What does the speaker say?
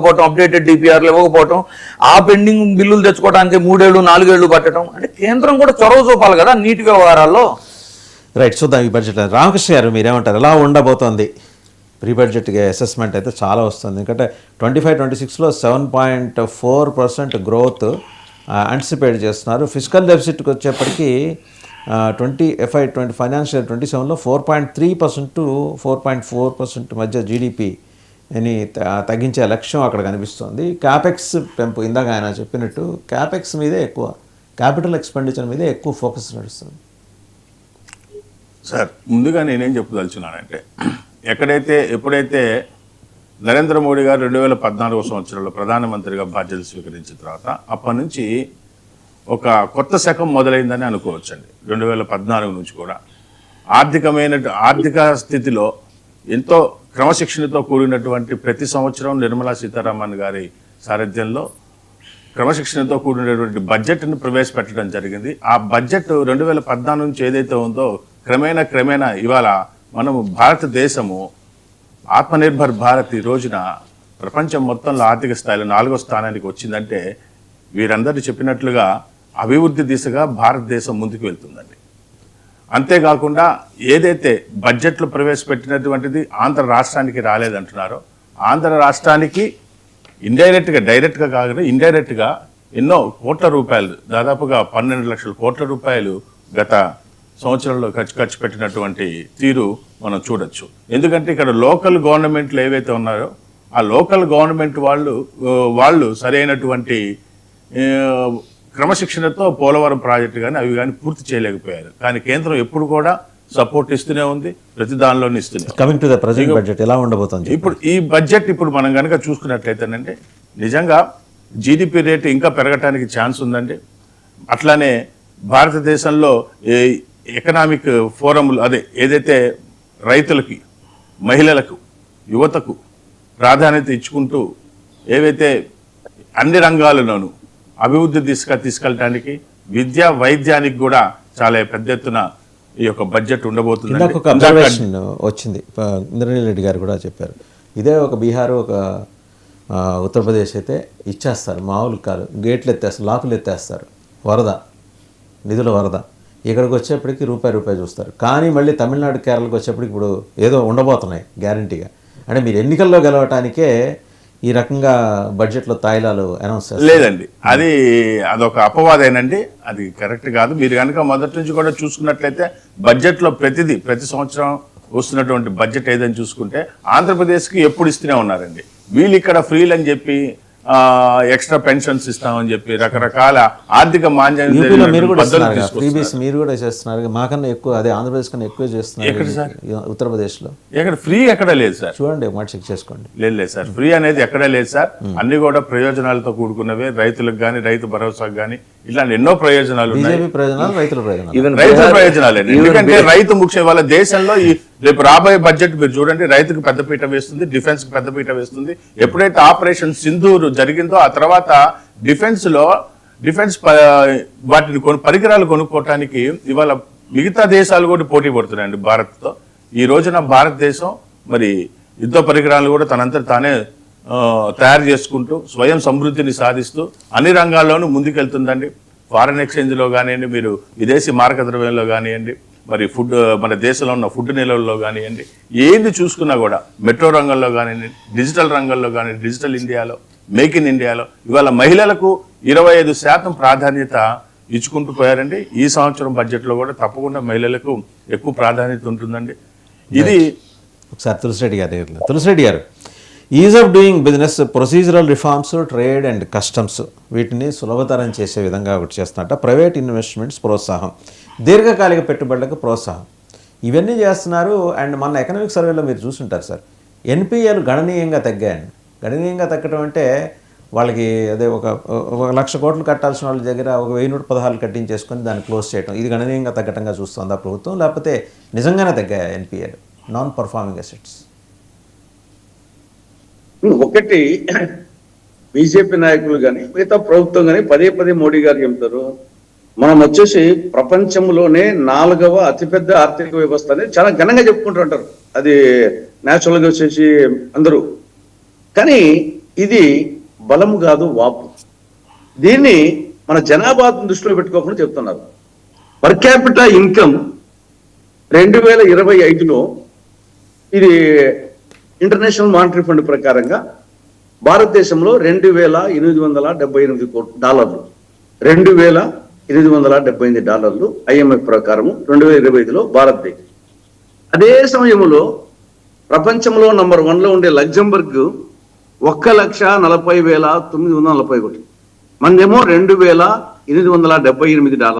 ఇవ్వకపోవటం, updated డిపిఆర్లు ఇవ్వకపోవటం, ఆ pending బిల్లులు తెచ్చుకోవడానికి 3 ఏళ్ళు 4 ఏళ్ళు పట్టడం. అంటే కేంద్రం కూడా చొరవ చూపాలి కదా నీటి వ్యవహారాల్లో. రైట్, చూద్దాం ఈ బడ్జెట్. రామకృష్ణ గారు మీరేమంటారు, ఎలా ఉండబోతోంది ప్రీ బడ్జెట్గా? అసెస్మెంట్ అయితే చాలా వస్తుంది, ఎందుకంటే 25-26లో 7.4% గ్రోత్ యాంటిసిపేట్ చేస్తున్నారు. ఫిజికల్ డెఫిసిట్కి వచ్చేప్పటికి 2025 ఫైనాన్షియల్ 27లో 4.3% to 4.4% మధ్య జీడిపిని తగ్గించే లక్ష్యం అక్కడ కనిపిస్తుంది. క్యాపెక్స్ పెంపు, ఇందాక ఆయన చెప్పినట్టు క్యాపెక్స్ మీదే ఎక్కువ, క్యాపిటల్ ఎక్స్పెండిచర్ మీదే ఎక్కువ ఫోకస్ నడుస్తుంది. సార్, ముందుగా నేనేం చెప్పదలుచున్నానంటే, ఎప్పుడైతే నరేంద్ర మోడీ గారు 2014 సంవత్సరంలో ప్రధానమంత్రిగా బాధ్యతలు స్వీకరించిన తర్వాత అప్పటి నుంచి ఒక కొత్త శకం మొదలైందని అనుకోవచ్చండి. 2014 నుంచి కూడా ఆర్థిక స్థితిలో ఎంతో క్రమశిక్షణతో కూడినటువంటి, ప్రతి సంవత్సరం నిర్మలా సీతారామన్ గారి సారథ్యంలో క్రమశిక్షణతో కూడినటువంటి బడ్జెట్ను ప్రవేశపెట్టడం జరిగింది. ఆ బడ్జెట్ 2014 నుంచి ఏదైతే ఉందో క్రమేణా ఇవాళ మనము భారతదేశము ఆత్మనిర్భర్ భారత్ ఈ రోజున ప్రపంచం మొత్తంలో ఆర్థిక స్థాయిలో 4వ స్థానానికి వచ్చిందంటే, వీరందరూ చెప్పినట్లుగా అభివృద్ధి దిశగా భారతదేశం ముందుకు వెళ్తుందండి. అంతేకాకుండా ఏదైతే బడ్జెట్లో ప్రవేశపెట్టినటువంటిది ఆంధ్ర రాష్ట్రానికి రాలేదంటున్నారో, ఆంధ్ర రాష్ట్రానికి ఇండైరెక్ట్గా, డైరెక్ట్గా కాకుండా ఇండైరెక్ట్గా ఎన్నో కోట్ల రూపాయలు, దాదాపుగా 12 లక్షల కోట్ల రూపాయలు గత సంవత్సరంలో ఖర్చు పెట్టినటువంటి తీరు మనం చూడొచ్చు. ఎందుకంటే ఇక్కడ లోకల్ గవర్నమెంట్లు ఏవైతే ఉన్నారో ఆ లోకల్ గవర్నమెంట్ వాళ్ళు సరైనటువంటి క్రమశిక్షణతో పోలవరం ప్రాజెక్టు కానీ అవి కానీ పూర్తి చేయలేకపోయారు. కానీ కేంద్రం ఎప్పుడు కూడా సపోర్ట్ ఇస్తూనే ఉంది, ప్రతి దానిలోనే ఇస్తుంది. Coming to the present budget ఎలా ఉండబోతుంది ఇప్పుడు ఈ బడ్జెట్ ఇప్పుడు మనం కనుక చూసుకున్నట్లయితేనండి, నిజంగా జీడిపి రేటు ఇంకా పెరగటానికి ఛాన్స్ ఉందండి. అట్లానే భారతదేశంలో ఎకనామిక్ ఫోరంలు ఏదైతే రైతులకి, మహిళలకు, యువతకు ప్రాధాన్యత ఇచ్చుకుంటూ ఏవైతే అన్ని రంగాలలోనూ అభివృద్ధి తీసుకెళ్ళటానికి, విద్యా వైద్యానికి కూడా చాలా పెద్ద ఎత్తున ఈ యొక్క బడ్జెట్ ఉండబోతుంది. ఒక అబ్జర్వేషన్ వచ్చింది, ఇంద్రనీల్ రెడ్డి గారు కూడా చెప్పారు. ఇదే ఒక బీహార్, ఒక ఉత్తరప్రదేశ్ అయితే ఇచ్చేస్తారు, మామూలు కాదు, గేట్లు ఎత్తేస్తారు, లాకులు ఎత్తేస్తారు, నిధుల వరద. ఇక్కడికి వచ్చేప్పటికి రూపాయి చూస్తారు. కానీ మళ్ళీ తమిళనాడు, కేరళకి వచ్చేప్పటికి ఇప్పుడు ఏదో ఉండబోతున్నాయి గ్యారంటీగా. అంటే మీరు ఎన్నికల్లో గెలవటానికే ఈ రకంగా బడ్జెట్లో తాయిలాలు అనౌన్స్ చేస్తారు. లేదండి, అదొక అపవాదేనండి, అది కరెక్ట్ కాదు. మీరు కనుక మొదటి నుంచి కూడా చూసుకున్నట్లయితే బడ్జెట్లో ప్రతి సంవత్సరం వస్తున్నటువంటి బడ్జెట్ ఏదని చూసుకుంటే ఆంధ్రప్రదేశ్కి ఎప్పుడు ఇస్తూనే ఉన్నారండి. వీళ్ళు ఇక్కడ ఫ్రీలు అని చెప్పి, ఎక్స్ట్రా పెన్షన్స్ ఇస్తామని చెప్పి రకరకాల ఆర్థిక మాంద్యం మీరు కూడా చేస్తున్నారు, మాకన్నా ఎక్కువ, అదే ఆంధ్రప్రదేశ్ కన్నా ఎక్కువ చేస్తున్నారు. ఉత్తరప్రదేశ్లో ఎక్కడ ఫ్రీ ఎక్కడ లేదు సార్, చూడండి, మాట చెక్ చేసుకోండి. లేదు సార్, ఫ్రీ అనేది ఎక్కడా లేదు సార్. అన్ని కూడా ప్రయోజనాలతో కూడుకున్నవే, రైతులకు కానీ, రైతు భరోసాకు కానీ, ఇట్లాంటి ఎన్నో ప్రయోజనాలు ఉన్నాయి. రైతుల ప్రయోజనాలు. ఎందుకంటే రైతు ముఖ్యం. వాళ్ళ దేశంలో రేపు రాబోయే బడ్జెట్ మీరు చూడండి, రైతుకు పెద్దపీట వేస్తుంది, డిఫెన్స్ కు పెద్దపీట వేస్తుంది. ఎప్పుడైతే ఆపరేషన్ సింధూర్ జరిగిందో ఆ తర్వాత డిఫెన్స్ వాటిని పరికరాలు కొనుక్కోవటానికి ఇవాళ మిగతా దేశాలు కూడా పోటీ పడుతున్నాయండి భారత్తో. ఈ రోజున భారతదేశం మరి యుద్ధ పరికరాలు కూడా తనంతా తానే తయారు చేసుకుంటూ స్వయం సమృద్ధిని సాధిస్తూ అన్ని రంగాల్లోనూ ముందుకెళ్తుందండి. ఫారెన్ ఎక్స్చేంజ్లో కానివ్వండి, మీరు విదేశీ మారక ద్రవ్యంలో కానివ్వండి, మరి మన దేశంలో ఉన్న ఫుడ్ నిల్వల్లో కానివ్వండి, ఏది చూసుకున్నా కూడా, మెట్రో రంగంలో కానివ్వండి, డిజిటల్ రంగంలో కానివ్వండి, డిజిటల్ ఇండియాలో, మేక్ ఇన్ ఇండియాలో ఇవాళ మహిళలకు 25% ప్రాధాన్యత ఇచ్చుకుంటూ పోయారండి. ఈ సంవత్సరం బడ్జెట్లో కూడా తప్పకుండా మహిళలకు ఎక్కువ ప్రాధాన్యత ఉంటుందండి. ఇది ఒకసారి తులసిరెడ్డి గారు is of doing business, procedural reforms, trade and customs, వీటిని సులభతరం చేసే విధంగా ఒకటి చేస్తున్నట్ట. ప్రైవేట్ ఇన్వెస్ట్మెంట్స్ ప్రోత్సాహం, దీర్ఘకాలిక పెట్టుబడులకు ప్రోత్సాహం, ఇవన్నీ చేస్తున్నారు. అండ్ మన ఎకనామిక్ సర్వేలో మీరు చూసుంటారు సార్, ఎన్పిఏలు గణనీయంగా తగ్గాయండి. గణనీయంగా తగ్గడం అంటే వాళ్ళకి ఒక 1,00,000 కోట్లు కట్టాల్సిన వాళ్ళ దగ్గర 1,116 కట్టించేసుకొని దాన్ని క్లోజ్ చేయడం, ఇది గణనీయంగా తగ్గటంగా చూస్తుందా ప్రభుత్వం, లేకపోతే నిజంగానే తగ్గాయా ఎన్పిఏలు, నాన్ పర్ఫార్మింగ్ అసెట్స్? ఒకటి, బీజేపీ నాయకులు కానీ మిగతా ప్రభుత్వం కానీ పదే మోడీ గారు చెప్తారు, మనం వచ్చేసి ప్రపంచంలోనే 4వ అతిపెద్ద ఆర్థిక వ్యవస్థ అనేది చాలా ఘనంగా చెప్పుకుంటూ ఉంటారు. అది న్యాచురల్గా వచ్చేసి అందరూ. కానీ ఇది బలము కాదు వాపు. దీన్ని మన జనాభాను దృష్టిలో పెట్టుకోకుండా చెప్తున్నారు. పర్ క్యాపిటల్ ఇన్కమ్ 2025లో ఇది ఇంటర్నేషనల్ మానిటరీ ఫండ్ ప్రకారంగా భారతదేశంలో $2,878 కోట్లు, $2,878 IMF ప్రకారం 2025లో భారతదేశం. అదే సమయంలో ప్రపంచంలో నంబర్ 1లో ఉండే లగ్జంబర్గ్ 1,40,940 కోట్లు, మనదేమో $2,878.